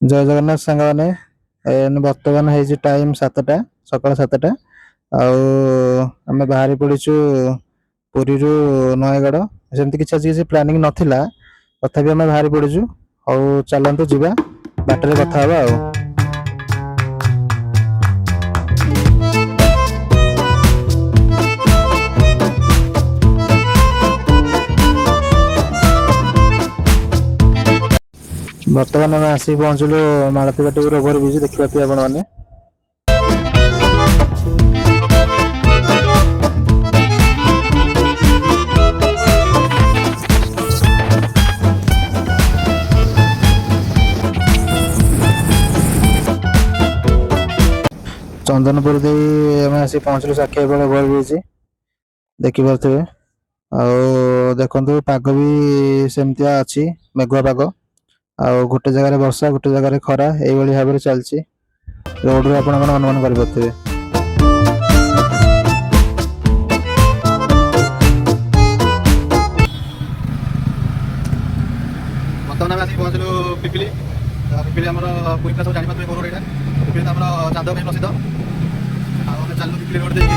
ଜୟ ଜଗନ୍ନାଥ ସାଙ୍ଗମାନେ। ବର୍ତ୍ତମାନ ହେଇଛି ଟାଇମ୍ 7ଟା, ସକାଳ 7ଟା। ଆଉ ଆମେ ବାହାରି ପଡ଼ିଛୁ ପୁରୀରୁ ନୟାଗଡ଼। ସେମିତି କିଛି ଆଜି କିଛି ପ୍ଲାନିଂ ନଥିଲା, ତଥାପି ଆମେ ବାହାରି ପଡ଼ିଛୁ। ହଉ ଚାଲନ୍ତୁ ଯିବା, ବାଟରେ କଥା ହବା ଆଉ। ବର୍ତ୍ତମାନ ଆମେ ଆସିକି ପହଞ୍ଚିଲୁ ମାଳତୀ ଘାଟିରୁ ଓଭର ବ୍ରିଜ ଦେଖିପାରୁଥିବେ ଆପଣମାନେ। ଚନ୍ଦନପୁର ଦେଇ ଆମେ ଆସି ପହଞ୍ଚିଲୁ ସାକ୍ଷୀଗୋପାଳ ଓଭର ବ୍ରିଜ ଦେଖିପାରୁଥିବେ। ଆଉ ଦେଖନ୍ତୁ ପାଗ ବି ସେମିତିଆ ଅଛି, ମେଘୁଆ ପାଗ। ଆଉ ଗୋଟେ ଜାଗାରେ ବର୍ଷା, ଗୋଟେ ଜାଗାରେ ଖରା, ଏଇଭଳି ଭାବରେ ଚାଲିଛି। ରୋଡରୁ ଆପଣମାନେ ଅନୁମାନ କରିପାରୁଥିବେ। ବର୍ତ୍ତମାନ ଆମେ ଆସିକି ପହଞ୍ଚିଲୁ ପିପିଲି। ପିପିଲି ଆମର ପୁରୀ ସବୁ ଜାଣିପାରୁଥିବେ କୋଉ ରୋଡ୍ ଏଇଟା। ପିପିଲି ଆମର ଚାନ୍ଦ ପାଇଁ ପ୍ରସିଦ୍ଧ। ଆଉ ଆମେ ଚାଲୁ ପିପିଲି ରୋଡ୍ ଦେଇକି।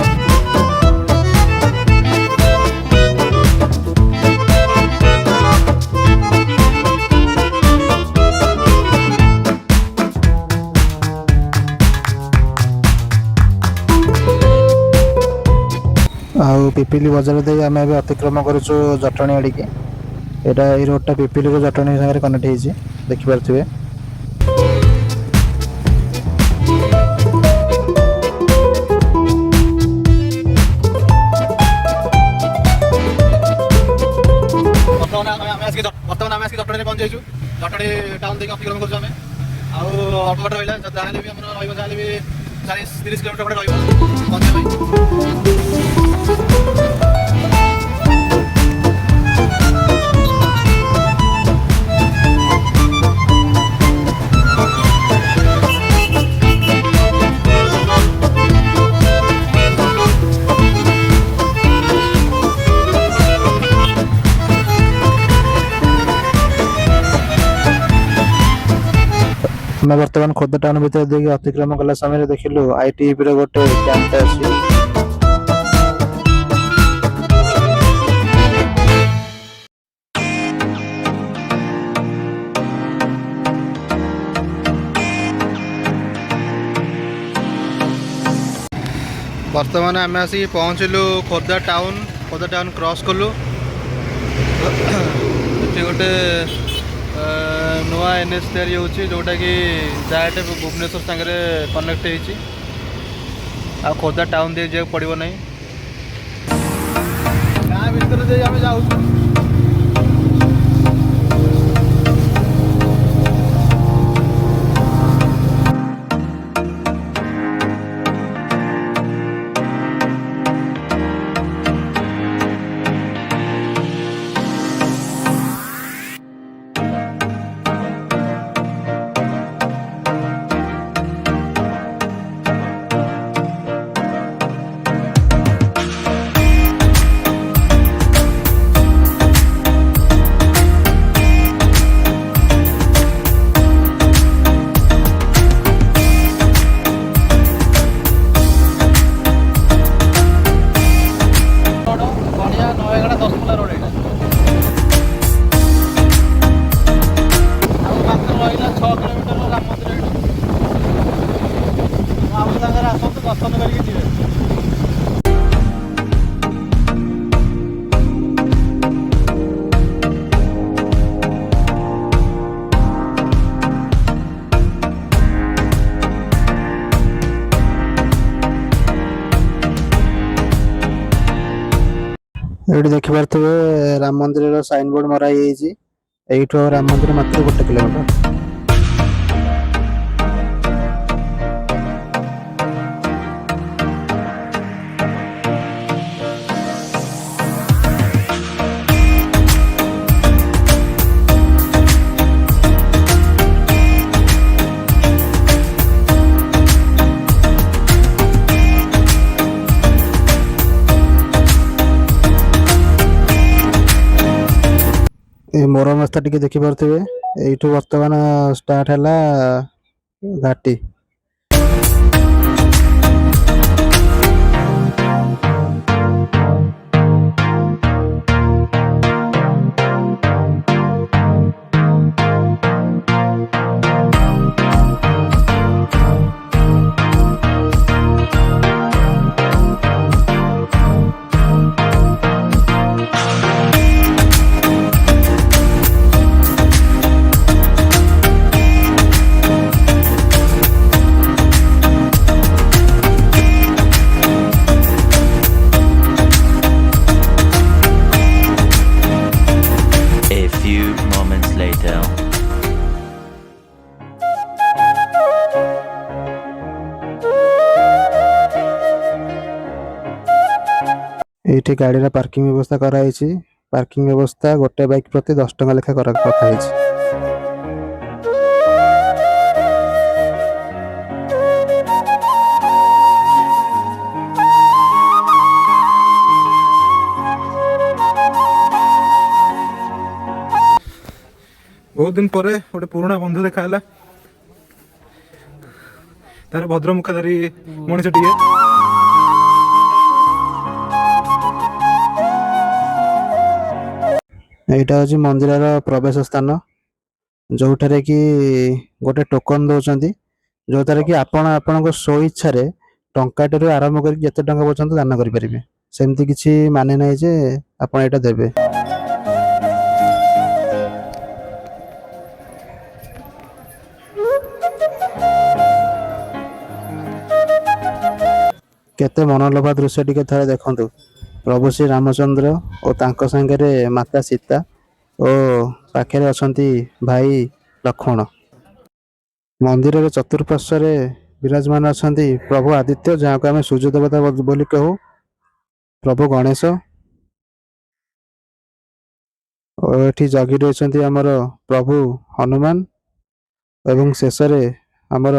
ଆଉ ପିପିଲି ବଜାର ଦେଇ ଆମେ ଏବେ ଅତିକ୍ରମ କରୁଛୁ ଜଟଣୀ ଆଡ଼ିକି। ଏଇଟା ଏଇ ରୋଡଟା ପିପିଲିରୁ ଜଟଣୀ ସାଙ୍ଗରେ କନେକ୍ଟ ହେଇଛି, ଦେଖିପାରୁଥିବେ। ବର୍ତ୍ତମାନ ଆମେ ଆସିକି ଜଟଣୀରେ ପହଞ୍ଚିଯାଇଛୁ। ଜଟଣୀ ଟାଉନ୍ ଦେଇକି ଅତିକ୍ରମ କରୁଛୁ ଆମେ। ଆଉ ଅଳ୍ପ ବାଟ ରହିଲା, ଯାହାହେଲେ ବି ଆମର ରହିବ, ଯାହାହେଲେ ବି 40-30 କିଲୋମିଟର ଖଣ୍ଡେ ରହିବ ପହଞ୍ଚିବା ପାଇଁ। ଆମେ ବର୍ତ୍ତମାନ ଖୋର୍ଦ୍ଧା ଟାଉନ୍ ଭିତରେ ଦେଇକି ଅତିକ୍ରମ କଲା ସମୟରେ ଦେଖିଲୁ ITBର ଗୋଟେ କ୍ୟାମ୍ପଟେ ଅଛି। ବର୍ତ୍ତମାନ ଆମେ ଆସିକି ପହଞ୍ଚିଲୁ ଖୋର୍ଦ୍ଧା ଟାଉନ୍ କ୍ରସ୍ କଲୁ। ଏଠି ଗୋଟେ ନୂଆ NH ତିଆରି ହେଉଛି, ଯେଉଁଟାକି ଡାଇରେକ୍ଟ ଭୁବନେଶ୍ୱର ସାଙ୍ଗରେ କନେକ୍ଟ ହେଇଛି। ଆଉ ଖୋର୍ଦ୍ଧା ଟାଉନ୍ ଦେଇ ଯିବାକୁ ପଡ଼ିବ ନାହିଁ, ଗାଁ ଭିତରେ ଦେଇ ଆମେ ଯାଉଛୁ। ଏଇଠି ଦେଖିପାରୁଥିବେ ରାମ ମନ୍ଦିରର ସାଇନ୍ ବୋର୍ଡ ମରା ହେଇଯାଇଛି। ଏଇଠୁ ଆଉ ରାମ ମନ୍ଦିର ମାତ୍ର 1 କିଲୋମିଟର। ମୋ ବୋର ରାସ୍ତା ଟିକେ ଦେଖିପାରୁଥିବେ। ଏଇଠୁ ବର୍ତ୍ତମାନ ଷ୍ଟାର୍ଟ ହେଲା ଘାଟି। A few moments later. ଏଇଠି ଗାଡ଼ିର ପାର୍କିଂ ବ୍ୟବସ୍ଥା କରାଯାଇଛି। ପାର୍କିଂ ବ୍ୟବସ୍ଥା ଗୋଟେ ବାଇକ୍ ପ୍ରତି 10 ଟଙ୍କା ଲେଖା ରଖାଯାଇଛି। बहुत दिन पर गोटे पुराणा बंधु देखा है तार भद्र मुखाधारी मनीष टे ଏଇଟା ହେଉଛି ମନ୍ଦିରର ପ୍ରବେଶ ସ୍ଥାନ, ଯୋଉଠାରେ କି ଗୋଟେ ଟୋକନ ଦଉଛନ୍ତି, ଯୋଉଥିରେ କି ଆପଣ ଆପଣଙ୍କ ସ୍ୱଇଚ୍ଛାରେ ଟଙ୍କାଟାରୁ ଆରମ୍ଭ କରିକି ଯେତେ ଟଙ୍କା ପର୍ଯ୍ୟନ୍ତ ଦାନ କରିପାରିବେ। ସେମିତି କିଛି ମାନେ ନାହିଁ ଯେ ଆପଣ ଏଇଟା ଦେବେ। କେତେ ମନଲୋଭା ଦୃଶ୍ୟ ଟିକେ ଥରେ ଦେଖନ୍ତୁ। ପ୍ରଭୁ ଶ୍ରୀ ରାମଚନ୍ଦ୍ର ଓ ତାଙ୍କ ସାଙ୍ଗରେ ମାତା ସୀତା ଓ ପାଖରେ ଅଛନ୍ତି ଭାଇ ଲକ୍ଷ୍ମଣ। ମନ୍ଦିରର ଚତୁଃପାର୍ଶ୍ୱରେ ବିରାଜମାନ ଅଛନ୍ତି ପ୍ରଭୁ ଆଦିତ୍ୟ, ଯାହାକୁ ଆମେ ସୂର୍ଯ୍ୟ ଦେବତା ବୋଲି କହୁ, ପ୍ରଭୁ ଗଣେଶ, ଓ ଏଠି ଜଗି ରହିଛନ୍ତି ଆମର ପ୍ରଭୁ ହନୁମାନ, ଏବଂ ଶେଷରେ ଆମର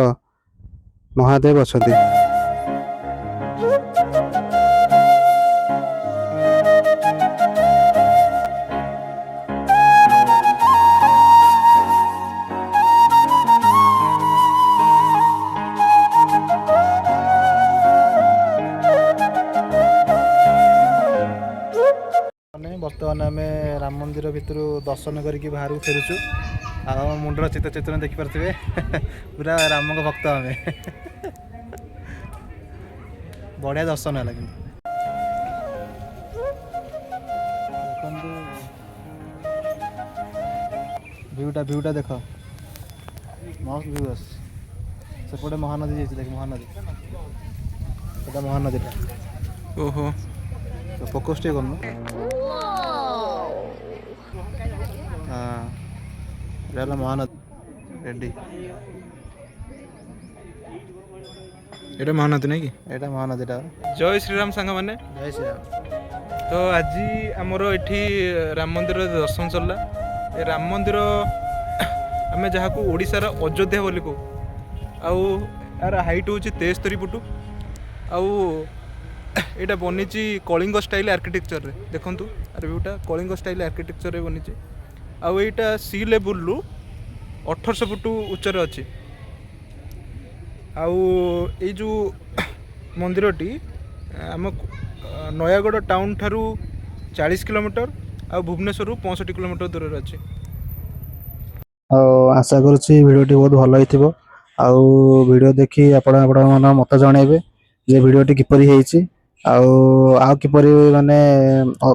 ମହାଦେବ ଅଛନ୍ତି। ବର୍ତ୍ତମାନ ଆମେ ରାମ ମନ୍ଦିର ଭିତରୁ ଦର୍ଶନ କରିକି ବାହାରକୁ ଫେରୁଛୁ। ଆଉ ଆମ ମୁଣ୍ଡର ଚିତ୍ତ ଚେତନା ଦେଖିପାରୁଥିବେ, ପୁରା ରାମଙ୍କ ଭକ୍ତ ଆମେ। ବଢ଼ିଆ ଦର୍ଶନ ହେଲା କିନ୍ତୁ ଦେଖନ୍ତୁ ଭିଉଟା ଦେଖ, ମସ୍ତ ଭିଉ ଆସୁଛି। ସେପଟେ ମହାନଦୀ ଯାଇଛି, ଦେଖ ମହାନଦୀ, ଏଟା ମହାନଦୀଟା। ओहो ଫୋକସ୍ ଟିକେ କରୁନୁ। ହଁ, ଏଟା ହେଲା ମହାନଦୀ। ରେଡି, এটা মহানদী নাকি ଏଇଟା ମହାନଦୀଟା। জয় শ্রীরাম সাଙ୍ଗ ମାନେ ଜୟ ଶ୍ରୀରାମ। ତ ଆଜି ଆମର ଏଠି ରାମ ମନ୍ଦିର ଦର୍ଶନ ସରିଲା। ଏ ରାମ ମନ୍ଦିର ଆମେ ଯାହାକୁ ଓଡ଼ିଶାର ଅଯୋଧ୍ୟା ବୋଲି କହୁ, ଆଉ ଏହାର ହାଇଟ୍ ହେଉଛି 73 ଫୁଟ। ଆଉ ଏଇଟା ବନିଛି କଳିଙ୍ଗ ଷ୍ଟାଇଲ୍ ଆର୍କିଟେକ୍ଚରରେ। ଦେଖନ୍ତୁ ଆର ଭିଉଟା କଳିଙ୍ଗ ଷ୍ଟାଇଲ୍ ଆର୍କିଟେକ୍ଚରରେ ବନିଛି। ଆଉ ଏଇଟା ସି ଲେବୁଲରୁ 1800 ଫୁଟ ଉଚ୍ଚରେ ଅଛି। ଆଉ ଏଇ ଯେଉଁ ମନ୍ଦିରଟି ଆମ ନୟାଗଡ଼ ଟାଉନ୍ ଠାରୁ 40 କିଲୋମିଟର ଆଉ ଭୁବନେଶ୍ୱରରୁ 65 କିଲୋମିଟର ଦୂରରେ ଅଛି। ଆଉ ଆଶା କରୁଛି ଭିଡ଼ିଓଟି ବହୁତ ଭଲ ହେଇଥିବ। ଆଉ ଭିଡ଼ିଓ ଦେଖି ଆପଣଙ୍କ ମତ ଜଣାଇବେ ଯେ ଭିଡ଼ିଓଟି କିପରି ହେଇଛି, ଆଉ କିପରି ମାନେ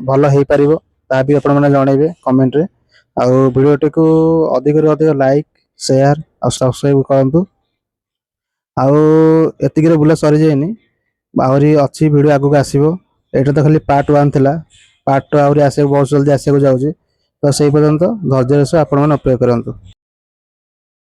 ଭଲ ହେଇପାରିବ, ତାହା ବି ଆପଣମାନେ ଜଣାଇବେ କମେଣ୍ଟରେ। ଆଉ ଭିଡ଼ିଓଟିକୁ ଅଧିକରୁ ଅଧିକ ଲାଇକ୍, ସେୟାର ଆଉ ସବସ୍କ୍ରାଇବ୍ କରନ୍ତୁ। ଆଉ ଏତିକିରେ ବୁଲା ସରିଯାଇନି, ଆହୁରି ଅଛି ଭିଡ଼ିଓ ଆଗକୁ ଆସିବ। ଏଇଟା ତ ଖାଲି ପାର୍ଟ 1 ଥିଲା, ପାର୍ଟ 2 ଆହୁରି ଆସିବାକୁ ବହୁତ ଜଲ୍ଦି ଆସିବାକୁ ଯାଉଛି। ତ ସେଇ ପର୍ଯ୍ୟନ୍ତ ଧୈର୍ଯ୍ୟର ସହ ଆପଣମାନେ ଅପେକ୍ଷା କରନ୍ତୁ।